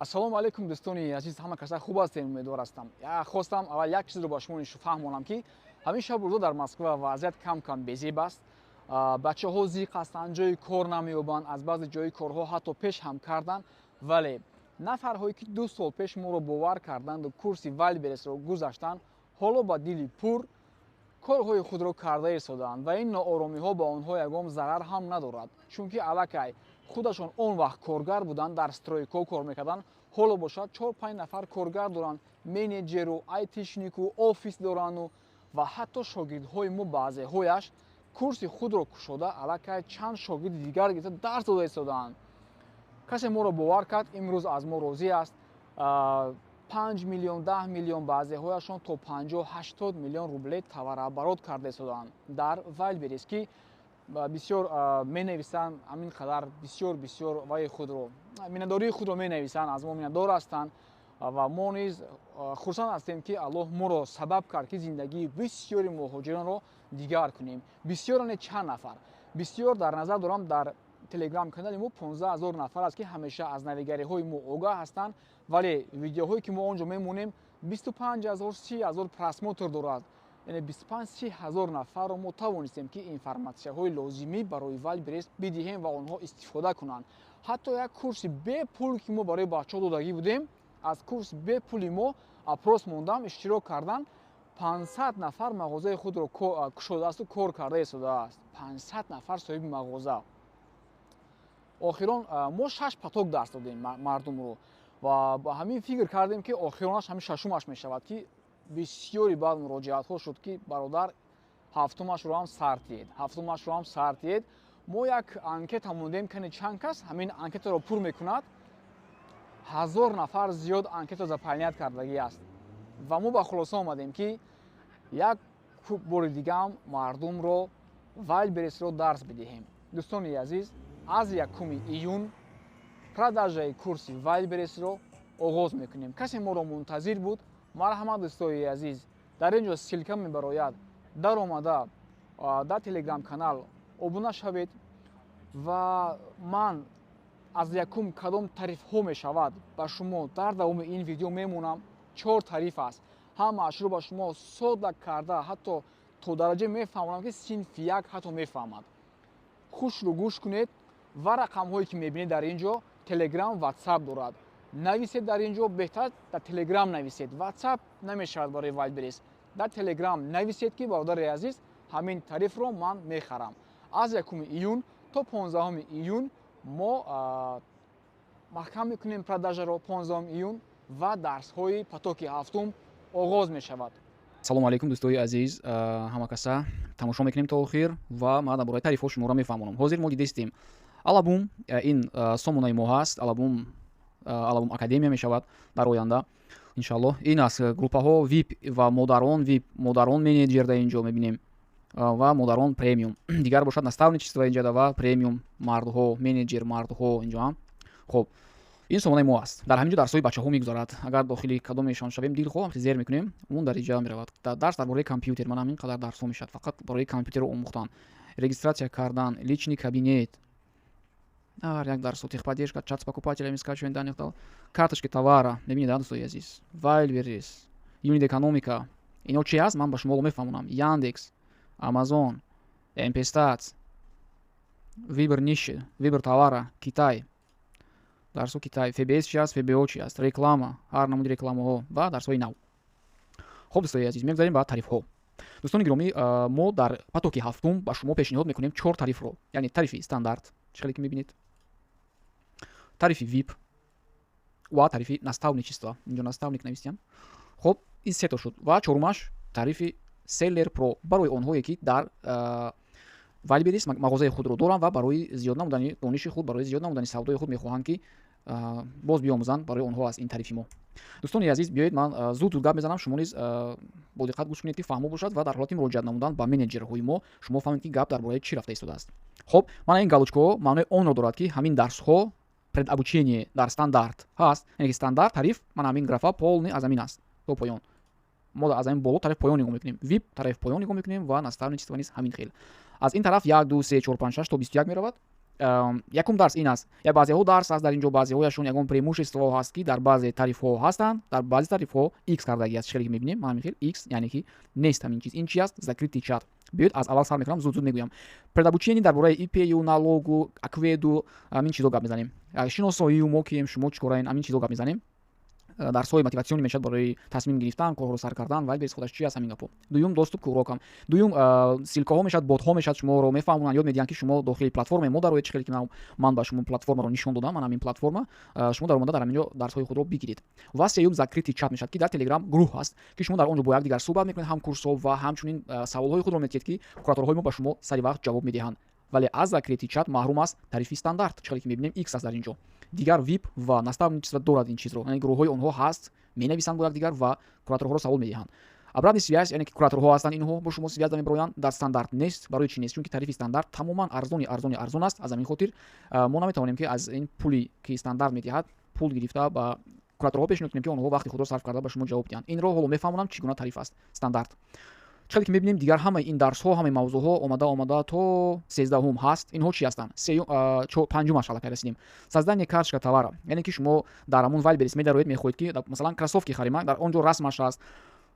Ассалому алайкум дӯстони азиз, ҳама каса хуб ҳастем, умедвор ҳастам. Хостам аввал як чизро ба шумо фаҳмонам, ки ҳамин шаб рӯза дар Москва вазъият кам безеб аст. Бачаҳо зиқ ҳастанд, ҷойи кор намеёбанд, аз баъзе ҷойи корҳо ҳатто пеш ҳам карданд, вале нафарҳое ки 2 сол пеш моро бовар карданду курси Вайлдберрисро гузаштанд, ҳоло ба дили пур корҳои худро карда истодаанд ва ин нооромиҳо ба онҳо ягон зарар ҳам надорад, чунки аллакай худашон он вақт коргар буданд, дар стройко кор мекарданд, ҳоло бошад 4-5 нафар коргар доранд, менеҷеру, айтишнику, офис дорану ва ҳатто шогирдҳои мо баъзеҳояш курси худро кушода аллакай чанд шогирди дигар гирифта дарс дода истодаанд. касе моро бовар кард, имрӯз аз мо розӣ аст. 5 миллион, 10 миллион, баъзеҳояшон то 50-80 миллион рубле таварабарот карда истодаанд дар Вайлдберрис, ки бисёр менависанд, ҳамин қадар бисёр ваи худро миннатдории худро менависанд, аз мо миннатдор ҳастанд ва мо низ хурсанд ҳастем, ки Аллоҳ моро сабаб кард, ки зиндагии бисёри муҳоҷиронро дигар кунем. Бисёр не чанд нафар, бисёр дар назар дорам, дар телеграм-канали мо 15 000 нафар аст, ки ҳамеша аз навигариҳои мо огаҳ ҳастанд, вале видеоҳое, ки мо онҷо мемонем 25 000, 30 000 просмотр дорад. яъне 25-30 000 нафарро мо тавонистем, ки информатсияҳои лозимӣ барои Вайлдберрис бидиҳем ва онҳо истифода кунанд. ҳатто як курси бепул, ки мо барои бачаҳо додагӣ будем, аз курси бепули мо апрос мондам, иштирок кардан 500 нафар мағозаи худро кушодаасту кор карда истодааст. 500 нафар соҳиби мағоза. охирон мо 6 поток дарс додем мардумро ва ба ҳамин фикр кардем, ки охиронаш ҳамин шашумаш мешавад, ки бисёри баъд муроҷиатҳо шуд, ки бародар ҳафтумашро ҳам сар тиед. Мо як анкета мондем, кани чанд кас ҳамин анкетаро пур мекунад. 1000 нафар зиёд анкета заполнят кардагӣ аст ва мо ба хулоса омадем, ки як бори дигаам мардумро Вайлдберрисро дарс бидиҳем. дӯстони азиз, аз 1 июн продажаи курси Вайлдберрисро оғоз мекунем. касе моро мунтазир буд, марҳамат дӯстои азиз, дар ин ҷо силка мебарояд, дар омада дар телеграм канал обуна шавед ва ман аз якум кадом тарифҳо мешавад ба шумо дар давоми ин видео мемонам. 4 тариф аст, ҳамаашро ба шумо сода карда, ҳатто то дараҷае мефаҳмонам, ки синфи як ҳатто мефаҳмад. хушро гӯш кунед ва рақамҳое ки мебинед дар ин ҷо телеграм, ватсап дорад. нависед дар ин ҷо, беҳтар дар телеграм нависед. ватсап намешавад барои Вайлдберрис. дар телеграм нависед, ки бародари азиз ҳамин тарифро ман мехарам. аз 1 июн то 15 июн мо маҳкам мекунем продажаро. 15 июн ва дарсҳои потоки ҳафтум оғоз мешавад. салому алайкум дӯстои азиз, ҳама каса тамошо мекунем то охир ва ман дар бораи тарифҳо шуморо мефаҳмонам. ҳозир мо дидистем алабум, ин сомонаи мо ҳаст, алабум академия мешавад дар оянда иншаллоҳ. ин аст группаҳо вип ва модарон, вип модарон менеҷер дар ин ҷо мебинем ва модарон премиум. дигар бошад наставничество инҷода ва премиум мардҳо, менеҷер мардҳо инҷо ҳам. хоб, ин сомонаи мо аст. дар ҳамин ҷо дарсҳои бачаҳо мегузарад. агар дохили кадомешон шавем дилхоҳ зер мекунем, он дар иҷа меравад. дарс дар бораи компютер, ман ҳамин қадар дарсҳо мешавад, фақат бораи компютерро омӯхтан, регистратсия кардан, личный кабинет, як дарсо, техподдержка, чат с покупателями, скачивание данных, карточки товара. мебинед дӯстои азиз, Вайлдберрис, юнит экономика, ино чи аст, ман ба шумо мефаҳмонам. Яндекс, Амазон, Мпстац, вибр ниши, вибр товара, Китай, дарсо Китай, ФБС чи аст, ФБО чи аст, реклама, ҳар намуди рекламаҳо ва дарсҳои нав. хоб дӯстои азиз, мегузарем ба тарифҳо. дӯстони гиромӣ, мо дар потоки ҳафтум ба шумо пешниҳод мекунем 4 тарифро, яъне тарифи стандарт, чӣ ки мебинед, тарифи вип ва тарифи наставничество. инҷо наставник навистиам. хоб, ин се то шуд ва чорумаш тарифи селлер про барои онҳое ки дар Вайлдберрис мағозаи худро доранд ва барои зиёд намудани дониши худ, барои зиёд намудани савдои худ мехоҳанд, ки боз биомӯзанд. барои онҳо аст ин тарифи мо. дӯстони азиз, биёед ман зуд гап мезанам, шумо низ бо диққат гӯш кунед, ки фаҳмо бошад ва дар ҳолати муроҷиат намудан ба менеҷерҳои мо шумо фаҳмед, ки гап дар бораи чӣ рафта истодааст. хоб, мана ин галочкаҳо маънои онро дорад, ки ҳамин дарсҳо предобучение дар стандарт ҳаст. яъне ки стандарт тариф, мана ҳамин графа полный аз ҳамин аст то поён. мо аз ҳамин боло тариф поён нигоҳ мекунем, вип тариф поён нигоҳ мекунем ва наставничество низ ҳамин хел. аз ин тараф 1 2 3 4 5 6 то 21 меравад. якум дарс ин аст, я баъзеҳо дарс аст дар инҷо, баъзеҳояшон ягон преимуществоҳо ҳаст ки дар баъзе тарифҳо ҳастанд, дар баъзе тарифҳо x кардагӣ аст. Шикеле ки мебинем ман ҳамин хел x яъне ки нест ҳамин чиз. Ин чи аст? Закритый чат. биёед аз аввал сар мекунам, зуд мегӯям. Предобучение дар бораи ИП-ю, налогу, акведу ҳамин чизо гап мезанем. Шиносоию мо кием, шумо чӣ кораен, ҳамин чизо гап мезанем. дарсҳои мотиватсионӣ мешавад барои тасмим гирифтан, корҳоро сар кардан, Wildberries худаш чи аст, ҳамин гапҳо. Дуюм доступ к урокам. Дуюм силкаҳо мешавад, ботҳо мешавад, шуморо мефаҳмонанд, ёд медиҳанд ки шумо дохили платформаи мо дароед. Чӣ хеле ки ман ба шумо платформаро нишон додам, ман ҳамин платформа, шумо дар омада дар ҳаминҷо дарсҳои худро бигиред. Ва сеюм закритий чат мешавад, ки дар Telegram гурӯҳ аст, ки шумо дар онҷо бо якдигар суҳбат мекунед, ҳамкурсҳо ва ҳамчунин саволҳои худро метиҳед, ки кураторҳои мо ба шумо сари вақт ҷавоб медиҳанд. Вале аз закритий чат маҳрум аст тарифи стандарт. Чӣ хеле ки мебинем x аст дар инҷо. Дигар VIP ва наставничество дорад ин чизро. Яъне гурӯҳҳои онҳо ҳаст, менависанд бо якдигар ва кураторҳоро савол медиҳанд. Обратный связь, яъне ки кураторҳо ҳастанд, инҳо бо шумо связь мебароянд, дар стандарт нест. Барои чӣ нест? Чунки тарифи стандарт тамоман арзон аст. Аз ҳамин хотир мо наметавонем ки аз ин пули ки стандарт медиҳад пул гирифта ба кураторҳо пешниҳод кунем, ки онҳо вақти худро сарф карда ба шумо ҷавоб диҳанд. Инро ҳоло мефаҳмонам чӣ гуна тариф аст стандарт. Чӣ хеле ки мебинем дигар ҳамаи ин дарсҳо, ҳамаи мавзӯъҳо омада то 13-ум ҳаст. Инҳо чи ҳастанд? Панҷумаш аллакай расидем. Создание карточка товара. Яъне ки шумо дар ҳамун Wildberries медароед, мехоҳед ки масалан кроссовки харима, дар онҷо расмаш аст.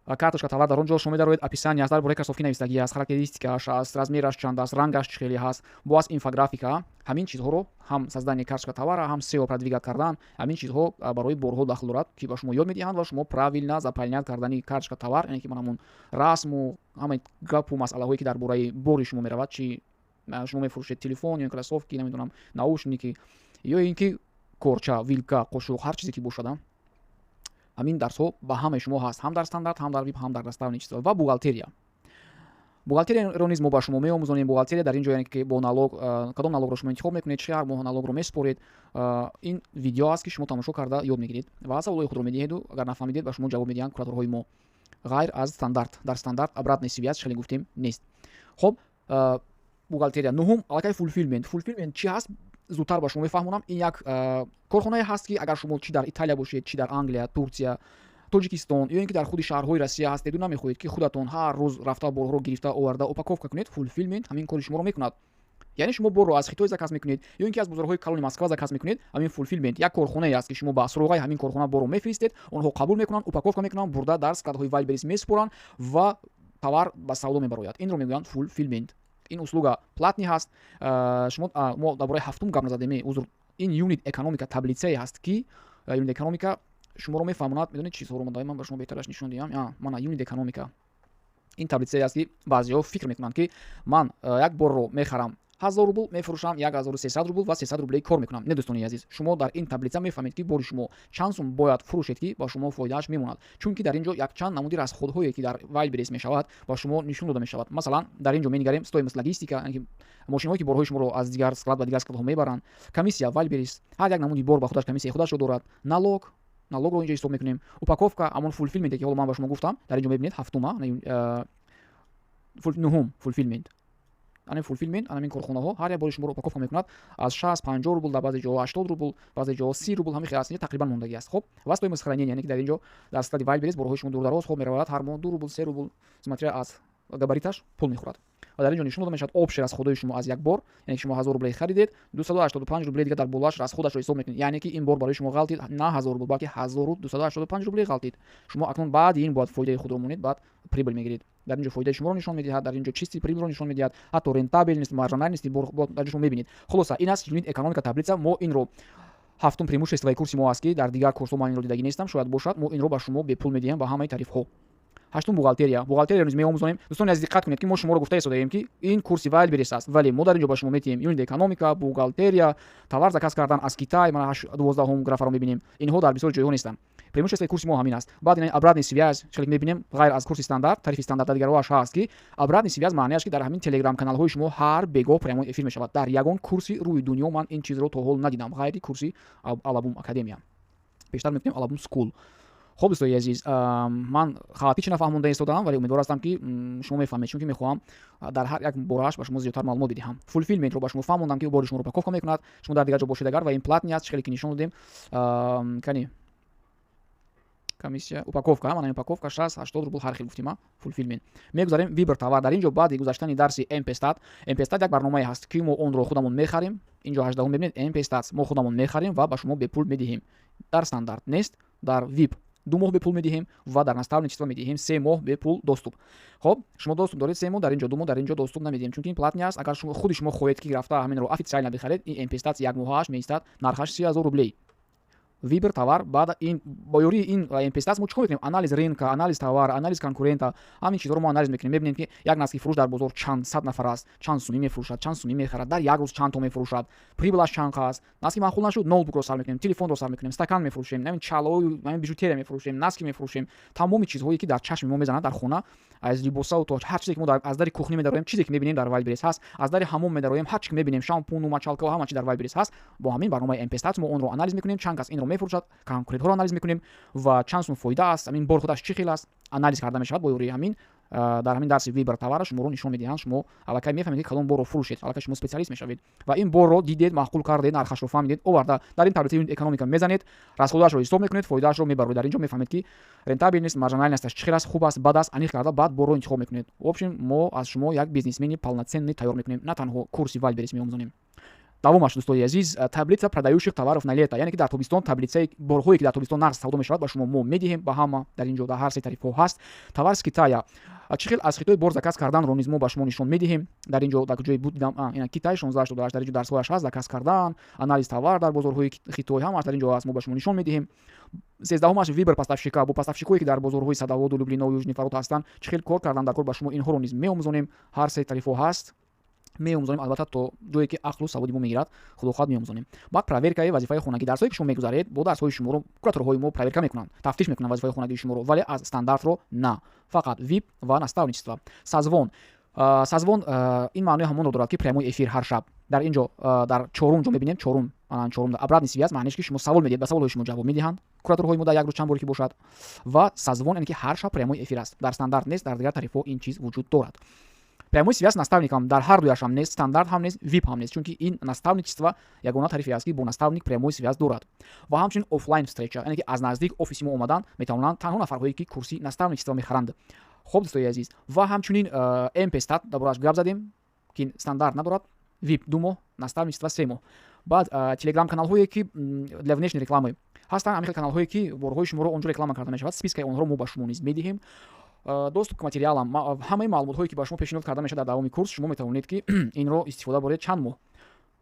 Карточка товар дар онҷо шумо медароед, описание аст, дар бораи кроссовки навистагӣ аст, характеристикааш аст, размераш чанд аст, рангаш чӣ хеле ҳаст, бо аст инфографика. Ҳамин чизҳоро ҳам создание карточка товара, ҳам SEO продвигат кардан, ҳамин чизҳо барои борҳо дахл дорад, ки ба шумо ёд медиҳанд ва шумо правилно заполнят кардани карточка товар, яъне ки ман ҳамун расму ҳамаи гапу масъалаҳое ки дар бораи бори шумо меравад, чи шумо мефурӯшед телефон ё кроссовки, намедонам наушники ё ин ки корча, вилка, қошуқ, ҳар чизе ки бошад, ҳамин дарсҳо ба ҳамаи шумо ҳаст, ҳам дар стандарт, ҳам дар VIP, ҳам дар наставничество ва бухгалтерия. Бухгалтерияро низ мо ба шумо меомӯзонем. Бухгалтерия дар ин ҷо яъне ки бо налог, кадом налогро шумо интихоб мекунед, чӣ ҳар моҳ налогро месупоред. Ин видео аст, ки шумо тамошо карда ёд мегиред ва саволҳои худро медиҳеду агар нафаҳмидед ба шумо ҷавоб медиҳанд кураторҳои мо. Ғайр аз стандарт. Дар стандарт обратный связь шеле гуфтем нест. Хоб, бухгалтерия. Нуҳум аллакай fulfillment. Fulfillment чӣ ҳаст? зудтар ба шумо мефаҳмонам. Ин як корхонае ҳаст, ки агар шумо чи дар Италия бошед, чи дар Англия, Турсия, Тоҷикистон ё ин ки дар худи шаҳрҳои Россия ҳастеду намехоҳед ки худатон ҳар рӯз рафта борҳоро гирифта оварда упаковка кунед, fulfillment ҳамин кори шуморо мекунад. Яъне шумо борро аз Хитой заказ мекунед ё ин ки аз бозорҳои калони Москва заказ мекунед, ҳамин fulfillment як корхонае аст, ки шумо ба суроғаи ҳамин корхона борро мефиристед, онҳо қабул мекунанд, упаковка мекунанд, бурда дар складҳои Wildberries месупоранд ва товар ба савдо мебарояд. Инро мегӯянд fulfillment. Ин услуга платни ҳаст. Шумо мо дар бораи ҳафтум гап назадем. Узр, ин unit economica таблицае ҳаст, ки unit economica шуморо мефаҳмонад. Медонед чизҳоро даиман ба шумо беҳтараш нишон диҳам. Мана unit economica ин таблицае аст, ки баъзеҳо фикр мекунанд, ки ман як борро мехарам 1000 рубл, мефурӯшам 1300 рубл ва 300 рубле кор мекунам. Не дӯстони азиз, шумо дар ин таблица мефаҳмед, ки бори шумо чанд сум бояд фурӯшед, ки ба шумо фоидааш мемонад. Чунки дар ин ҷо якчанд намуди расходҳое, ки дар Wildberries мешавад, ба шумо нишон дода мешавад. Масалан, дар ин ҷо менигарем стоимост логистика, яъне ки мошинҳое ки борҳои шуморо аз дигар склад ба дигар складҳо мебаранд, комиссия Wildberries, ҳар як намуди бор ба худаш комиссияи худашро дорад, налогро инҷо ҳисоб мекунем, упаковка, ҳамон fulfillment ки ҳоло ман ба шумо гуфтам, дар ин ҷо мебинед ҳафтума, нуҳум fulfillment. ане fulfillment ҳамин корхонаҳо ҳар як бори шуморо упаковка мекунад аз 60-50 рубл, дар баъзе ҷоҳо 80 рубл, баъзе ҷоҳо 30 рубл, ҳамин хел аст. Тақрибан мондагӣ аст. Хоб, ва стоимост хранения, яъне ки дар ин ҷо дар склади Wildberries борҳои шумо дурдароз хоб меравад, ҳар моҳ 2 рубл, 3 рубл, смотря аз габариташ пул мехӯрад. ва дар ин ҷо нишон дода мешавад общий расходҳои шумо аз як бор, яъне ки шумо 1000 рубле харидед, 285 рубле дигар дар болаш расходашро ҳисоб мекунед, яъне ки ин бор барои шумо ғалтид на 1000 рубл, балки 1285 рубле ғалтид. Шумо акнун баъди ин бояд фоидаи худро монед, баъд прибыл мегиред. Дар ин ҷо фоидаи шуморо нишон медиҳад, дар ин ҷо чисти прибилро нишон медиҳад, ҳатто рентабельность, маржинальность бор дар ин ҷо шумо мебинед. Хулоса ин аст unit economica таблица. Мо инро ҳафтум преимуществои курси мо аст, ки дар дигар курсҳо ман инро дидагӣ нестам, шояд бошад. Мо инро ба шумо бепул медиҳем ба ҳамаи тарифҳо. ҳаштум бухгалтерия. Бухгалтерияро низ меомӯзонем. дӯстони азиз диққат кунед, ки мо шуморо гуфта истодаем, ки ин курси Wildberries аст, вале мо дар ин ҷо ба шумо метиҳем unit economica, бухгалтерия, товар заказ кардан аз Китай, мана 12-ум графаро мебинем. Инҳо дар бисёр ҷойҳо нестанд. Преимуществои курси мо ҳамин аст. Баъд ин обратный связь, чӣ мебинем, ғайр аз курси стандарт, тарифи стандарт дигароаш ҳаст, ки обратный связь маънеаш, ки дар ҳамин Telegram каналҳои шумо ҳар бегоҳ прямой эфир мешавад. Дар ягон курси рӯи дунё ман ин чизро то ҳол надидам, ғайри курси Alabum Академия. Бештар мегӯем Alabum School. хоб дӯстои азиз, ман халати чӣ нафаҳмонда истодам, вале умедвор ҳастам, ки шумо мефаҳмед, чунки мехоҳам дар ҳар як бораш ба шумо зиёдтар маълумот бидиҳам. Fulfillmentро ба шумо фаҳмондам, ки бори шуморо упаковка мекунад, шумо дар дигар ҷо бошед агар ва ин платни аст, чӣ хеле ки нишон додем. комиссия упаковка манами упаковка 60-80 рубл ҳар хел гуфтима фулфилмент мегузарем вибр товар. дар инҷо баъди гузаштани дарси mpstat як барномае ҳаст ки мо онро худамон мехарем. инҷо 18 мебинед mpstat мо худамон мехарем ва ба шумо бепул медиҳем. дар стандарт нест, дар vip 2 моҳ бепул медиҳем ва дар наставничество медиҳем 3 моҳ бепул доступ. хоб шумо доступ доред 3 моҳ, дар инҷо 2 моҳ, дар инҷо доступ намедиҳем, чунки ин платни аст. агар худи шумо хоҳед ки рафта ҳаминро официально бихаред, ин mpstat 1 моҳаш меистад нархаш 3000 рублей. вибр товар баъд ин бо ёрии ин mpstat мо чӣ кор мекунем? Анализ рынка, анализ товар, анализ конкурента, ҳамин чизҳоро мо анализ мекунем. мебинем ки як наски фурӯш дар бозор чанд сад нафар аст, чанд сумӣ мефурӯшад, чанд сумӣ мехарад, дар як рӯз чанд то мефурӯшад, прибилаш чанд аст. наски маъқул нашуд, ноутбукро сар мекунем, телефонро сар мекунем, стакан мефурӯшем, намин чалои бижутерия мефурӯшем, наски мефурӯшем. тамоми чизҳое ки дар чашми мо мезанад дар хона, аз либосаву то ҳар чизе ки мо аз дари кухня медароем, чизе ки мебинем дар Wildberries ҳаст, аз дари ҳаммом медароем, ҳар чӣ ки мебинем, шампуну, мочалка ва ҳама чӣ дар Wildberries ҳаст. бо ҳамин барномаи mpstat мо онро анализ мекунем, чанд кас инро мефурӯшад, конкурентҳоро анализ мекунем ва чанд сум фоида аст, ҳамин бор худаш чӣ хел аст, анализ карда мешавад. бо ёрии ҳамин дар ҳамин дарси вибр товара шуморо нишон медиҳанд. шумо аллакай мефаҳмед ки кадом борро фурӯшед, аллакай шумо специалист мешавед ва ин борро дидед, маъқул кардед, нархашро фаҳмидед, оварда дар ин таблица юнит экономика мезанед, расходашро ҳисоб мекунед, фоидаашро мебаред. дар инҷо мефаҳмед ки рентабельность, маржинальносташ чӣ хел аст, хуб аст, бад аст, аниқ карда баъд борро интихоб мекунед. в общем мо аз шумо як бизнесмени полноценный тайёр мекунем, на танҳо курси Wildberries меомӯзонем. давомаш дӯстои азиз, таблица продающих товаров на лето, яъне ки дар тобистон таблицаи борҳое ки дар тобистон нағз савдо мешавад ба шумо мо медиҳем. ба ҳама дар инҷо дар ҳар се тарифҳо ҳаст. товар с Китая чӣ хел аз хитой бор заказ карданро низ мо ба шумо нишон медиҳем. дар инҷо дар куҷое будам ина Китай 16-18 дар инҷо дарсҳояш ҳаст, заказ кардан, анализ товар дар бозорҳои хитой ҳамаш дар инҷо ҳаст, мо ба шумо нишон медиҳем. 13-аш вибр поставщика, бо поставщикое ки дар бозорҳои Садоводу, Люблино, Южни Фарод ҳастанд, чӣ хел кор кардан дар кор ба шумо инҳоро низ меомӯзонем. ҳар се тарифҳо ҳаст, меомӯзонем албатта то ҷое ки ақлу саводи мо мегирад, худохоҳад меомӯзонем. баъд проверкаи вазифаи хонагӣ, дарсҳое ки шумо мегузаред, бо дарсҳои шуморо кураторҳои мо проверка мекунанд, тафтиш мекунанд вазифаи хонагии шуморо, вале аз стандартро на, фақат vip ва наставничество. созвон ин маънои ҳамонро дорад ки прямой эфир ҳар шаб. дар инҷо дар чорум ҷо мебинем, чорум обратный связь, маънеш ки шумо савол медиҳед, ба саволҳои шумо ҷавоб медиҳанд кураторҳои мо дар як рӯз чанд боре ки бошад. ва созвон яъне ки ҳар шаб прямой эфир аст. дар стандарт нест, дар дигар тарифҳо ин чиз вуҷуд дорад. прямой связь с наставником дар ҳар дуяшам нест, стандарт ҳам нест, vip ҳам нест, чунки ин наставничество ягона тарифе аст ки бо наставник прямой связь дорад. ва ҳамчунин офлайн встреча, яъне ки аз наздик офиси мо омадан метавонанд танҳо нафарҳое ки курси наставничество мехаранд. хоб дӯстои азиз, ва ҳамчунин mpstat дар борааш гап задем ки стандарт надорад, vip 2 моҳ, наставничество 3 моҳ. баъд телеграм каналҳое ки для внешней рекламы ҳастанд, ҳамин каналҳое ки борҳои шуморо онҷо реклама карда мешавад, спискаи онҳоро мо ба шумо низ медиҳем. доступ к материалам, ҳамаи маълумотҳое ки ба шумо пешниҳод карда мешавад дар давоми курс, шумо метавонед ки инро истифода боред чанд моҳ.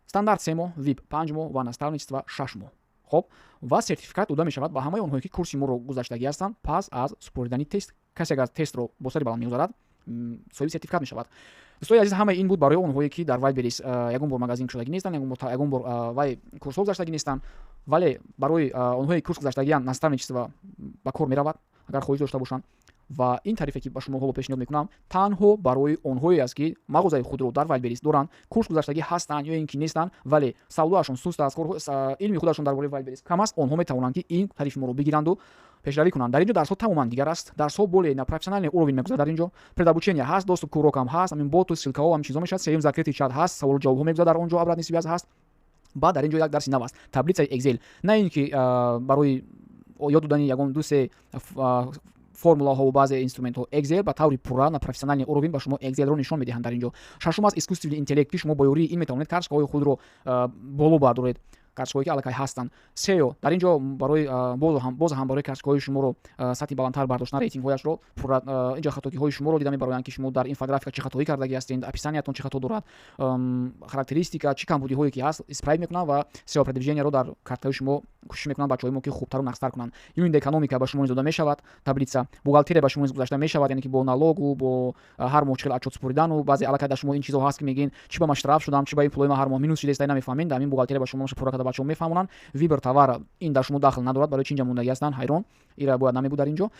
стандарт 3 моҳ, vip 5 моҳ ва наставничество 6 моҳ. хоб ва сертификат дода мешавад ба ҳамаи онҳое ки курси моро гузаштагӣ ҳастанд пас аз супоридани тест. касе агар тестро бо сари баланд мегузарад, соҳиби сертификат мешавад. дӯстои азиз, ҳамаи ин буд барои онҳое ки дар Wildberries ягон бор магазин шудагӣ нестанд, ягон бор вай курсҳо гузаштагӣ нестанд, вале барои онҳое ки курс гузаштагианд наставничество ба кор меравад, агар хоҳиш дошта бошанд. ва ин тарифе ки ба шумо ҳоло пешниҳод мекунам, танҳо барои онҳое аст ки мағозаи худро дар Wildberries доранд, курс гузаштагӣ ҳастанд ё ин ки нестанд, вале савдоашон суст аст, илми худашон дар бораи Wildberries кам аст, онҳо метавонанд ки ин тарифи моро бигиранду пешравӣ кунанд. дар инҷо дарсҳо тамоман дигар аст, дарсҳо более на профессиональный уровень мегузарад. дар инҷо предобучение ҳаст, доступ к урокам ҳаст, ҳамин боту, силкаҳо, ҳамин чизҳо мешавад, сеюм закритый чат ҳаст, саволу ҷавобҳо мегузарад дар онҷо, обратный связь ҳаст. баъд дар инҷо як дарси нав аст, таблицаи Excel, на ин ки барои ёд додани ягон дусе формулаҳо ва баъзе инструментҳо. Excel ба таври пурра на профессиональный уровень ба шумо Excel-ро нишон медиҳанд дар инҷо. шашум аст искусственный интеллект, ки шумо бо ёрии ин метавонед карточкаҳои худро боло бардоред, карточкаҳое ки аллакай ҳастанд. SEO дар инҷо барои боз ҳам барои карточкаҳои шуморо сатҳи баландтар бардоштан рейтингҳояшро пурра инҷо хатокиҳои шуморо дида мебароянд ки шумо дар инфографика чӣ хатоӣ кардагӣ ҳастед, описаниятон чӣ хато дорад, характеристика чӣ камбудиҳое ки ҳаст исправит мекунанд ва SEO продвижениеро дар картаи шумо кӯшиш мекунанд бачаҳои мо ки хубтару нақстар кунанд. юнит экономика ба шумо низ дода мешавад, таблица бухгалтерия ба шумо низ гузашта мешавад, яъне ки бо налогу бо ҳар моҳ чӣ хел отчёт супоридану баъзе аллакай дар шумо ин чизҳо ҳаст ки мегӯед чӣ ба ман штраф шудам, чӣ ба ин пулои ман ҳар моҳ минус шидааст, намефаҳмед. дар ин бухгалтерия ба шумо пурра карда бачаҳо мефаҳмонанд. вибр товар ин дар шумо дахл надорад, барои чи инҷа мондагӣ ҳастанд, ҳайрон ира бояд намебуд дар инҷо.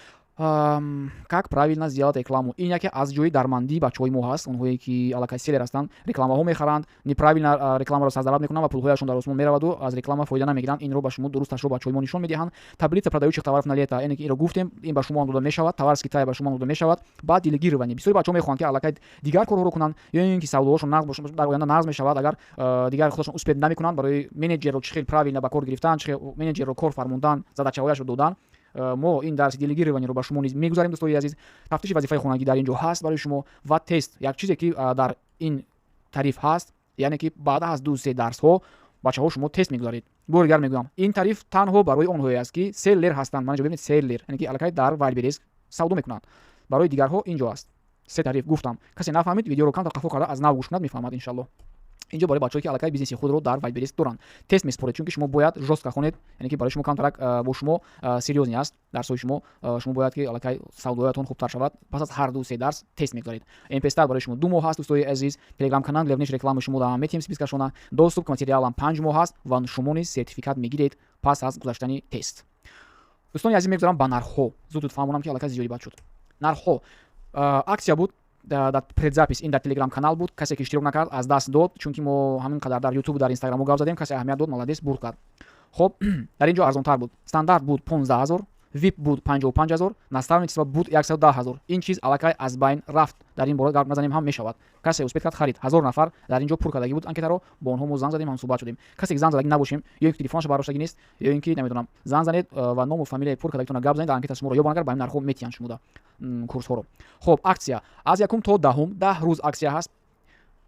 как правильно сделать рекламу, ин яке аз ҷои дармандии бачаҳои мо ҳаст, онҳое ки аллакай селер ҳастанд, рекламаҳо мехаранд, неправильно рекламаро сарзават мекунанд ва пулҳояшон дар осмон мераваду аз реклама фоида намегиранд. инро ба шумо дурусташро бачаҳои мо нишон медиҳанд. таблица продающих товаров на лето, яъне ки инро гуфтем, ин ба шумо дода мешавад, товар с Китая ба шумо дода мешавад. баъд делегирование, бисёри бачаҳо мехоҳанд ки аллакай дигар корҳоро кунанд, ё ин ки савдоҳошон нағз бошад, дар оянда нағз мешавад, агар дигар худашон успеҳ намекунанд, барои менеҷерро чӣ хел правильно ба кор гирифтан, чӣ хел менеҷерро кор фармондан, задачаҳояшро додан, мо ин дарси делегированиро ба шумо низ мегузарем дӯстои азиз. тафтиши вазифаи хонагӣ дар ин ҷо ҳаст барои шумо ва тест як чизе ки дар ин тариф ҳаст, яъне ки баъд аз 2-3 дарсҳо бачаҳо шумо тест мегузаред. бори дигар мегӯям, ин тариф танҳо барои онҳое аст ки селлер ҳастанд. ман ҷо бибинед селлер, яъне ки аллакай дар Wildberries савдо мекунанд. барои дигарҳо ин ҷо аст. 3 тариф гуфтам. касе нафаҳмид, видеоро камтар қафо карда аз нав гӯш кунад, мефаҳмад иншаллоҳ. инҷо барои бачаҳое ки аллакай бизнеси худро дар Wildberries доранд тест месупоред, чунки шумо бояд жостка хонед, яъне ки барои шумо камтарак бо шумо сериозни аст дарсҳои шумо бояд ки аллакай савдоятон хубтар шавад. пас аз ҳар 2-3 дарс тест мегузаред. МПСтар барои шумо 2 моҳ ҳаст дӯстои азиз. Telegram канал главнеш рекламаи шумо дар метем спискашона, доступ к материалам 5 моҳ ҳаст ва шумо низ сертификат мегиред пас аз гузаштани тест. дӯстони азиз, мегузарам ба нархҳо. зуд фаҳмонам ки аллакай зиёдӣ бад шуд. нархҳо аксия буд, дар предзапис ин дар Telegram канал буд. касе ки иштирок накард аз даст дод, чунки мо ҳамин қадар дар YouTube дар Instagram гап задем, касе аҳамият дод, маладес, бурд кард. хоб дар ин ҷо арзонтар буд. стандарт буд 15000, VIP буд 55000, наставничество буд 110000. ин чиз аллакай аз байн рафт. дар ин бора гап назанем ҳам мешавад. касе успед кард харид 1000 нафар дар ин ҷо пур кардагӣ буд анкетаро, ба онҳо мо занг задем, ҳам суҳбат шудем. касе ки занг задагӣ набошем, ё ин ки телефонашо бардоштагӣ нест, ё ин ки намедонам занг занед ва ному фамилияи пур кардагитона гап занед, дар анкета шуморо ёбон агар ба ин нархҳо метиҳанд шумода курсҳоро. хоб аксия аз 1 то 10 10 рӯз аксия ҳаст.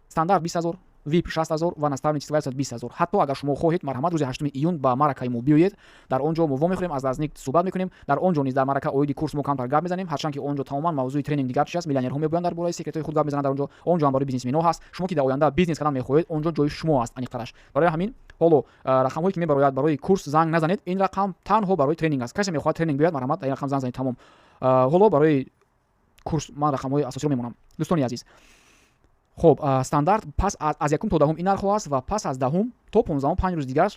стандарт 20000, VIP 60000 ва наставничество 20000. ҳатто агар шумо хоҳед, марҳамат, рӯзи 8 июн ба маракаи мо биёед. дар он ҷо мо вомехӯрем, аз назник суҳбат мекунем. дар он ҷо низ дар марака оиди курс мо камтар гап мезанем, ҳарчанд ки он ҷо тамоман мавзӯи тренинг дигар чиз аст. миллионерҳо мебоянд дар бораи секретҳои худ гап мезананд. дар он ҷо ҳам барои бизнесменҳо ҳаст. шумо ки дар оянда бизнес кардан мехоҳед, он ҷо ҷои шумо аст аниқтараш. барои ҳамин ҳоло рақамҳое ки мебарояд барои курс занг назанед. ин рақам танҳо барои тренинг аст. касе мехоҳад тренинг биёяд, марҳамат, дар ин рақам занг занед, тамом. ҳоло барои курс ман рақамҳои асосиро мемонам. дӯстони азиз, хоб стандарт пас аз 1 то 10 ин нархҳо аст ва пас аз 10 то 15 5 рӯз дигар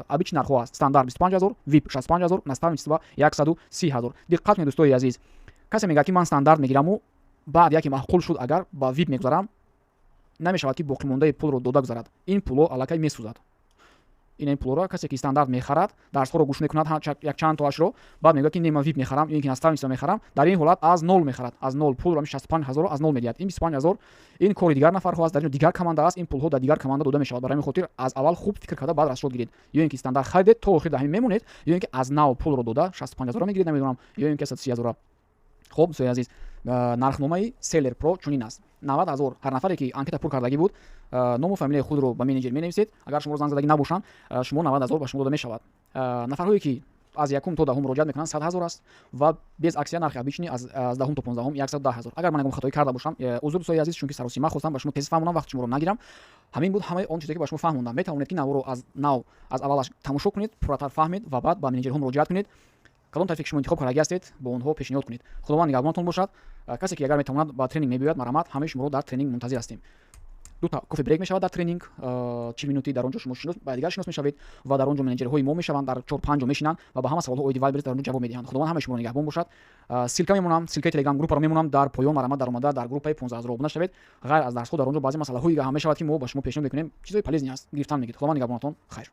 абичи нархҳо аст. стандарт 25000, VIP 65000, наставничество 130000. диққат кунед дӯстои азиз, касе мегӯяд ки ман стандарт мегираму баъд яке маъқул шуд агар ба VIP мегузарам, намешавад ки боқимондаи пулро дода гузарад. ин пуло аллакай месӯзад. ин пулро касе ки стандарт мехарад, дарсҳоро гӯш мекунад як чанд тоашро, баъд мегӯяд ки не ман VIP мехарам, ё ин ки наставничество мехарам, дар ин ҳолат аз 0 мехарад. аз 0 пулро 65000 аз 0 медиҳад. ин 25000 ин кори дигар нафарҳо аст, дар ин дигар команда аст. ин пулҳо дар дигар команда дода мешавад. барои ҳамин хотир аз аввал хуб фикр карда баъд расшод гиред. ё ин ки стандарт харидед, то охир дар ҳамин мемонед, ё ин ки аз нав пулро дода 65000 мегиред, намедонам, ё ин ки 130000. хоб дӯстои азиз, нархномаи Seller Pro чунин аст. 90000 ҳар нафаре ки анкета пур кардагӣ буд, ному фамилияи худро ба менеҷер менависед. агар шуморо занг задагӣ набошанд, шумо 90000 ба шумо дода мешавад. нафарҳое ки аз 1 то 10 муроҷиат мекунанд 100000 аст ва без аксия нархи обични аз 10 то 15 110000. агар ман ягон хатои карда бошам, узр дӯстои азиз, чунки саросима хостам ба шумо тез фаҳмонам, вақти шуморо нагирам. ҳамин буд ҳамаи он чизе ки ба шумо фаҳмондам. метавонед ки навро аз нав аз аввалаш тамошо кунед, пурратар фаҳмед ва баъд ба менеҷерҳо муроҷиат кунед. кадом тарифе ки шумо интихоб кардагӣ ҳастед, бо онҳо пешниҳод кунед. худованд нигаҳбонатон бошад. касе ки агар метавонад ба тренинг мебиёяд, марҳамат, ҳамаи шуморо дар тренинг мунтазир ҳастем. 2 кофе брейк мешавад дар тренинг, 40 минутӣ. дар он ҷо шумо ба дигар шинос мешавед ва дар он ҷо менеҷерҳои мо мешаванд, дар 4-5 ҷо мешинанд ва ба ҳама саволҳо оиди Wildberries дар он ҷо ҷавоб медиҳанд. худованд ҳамаи шуморо нигаҳбон бошад. силка мемонам, силкаи Telegram группаро мемонам дар поён. марҳамат, дар омада дар группаи 15000 обуна шавед. ғайр аз дарсҳо дар он ҷо баъзе масъалаҳои ҳам мешавад ки мо ба шумо пешниҳод мекунем. чизои полезни аст, гирифтан мегиред. худованд нигаҳбонатон. хайр.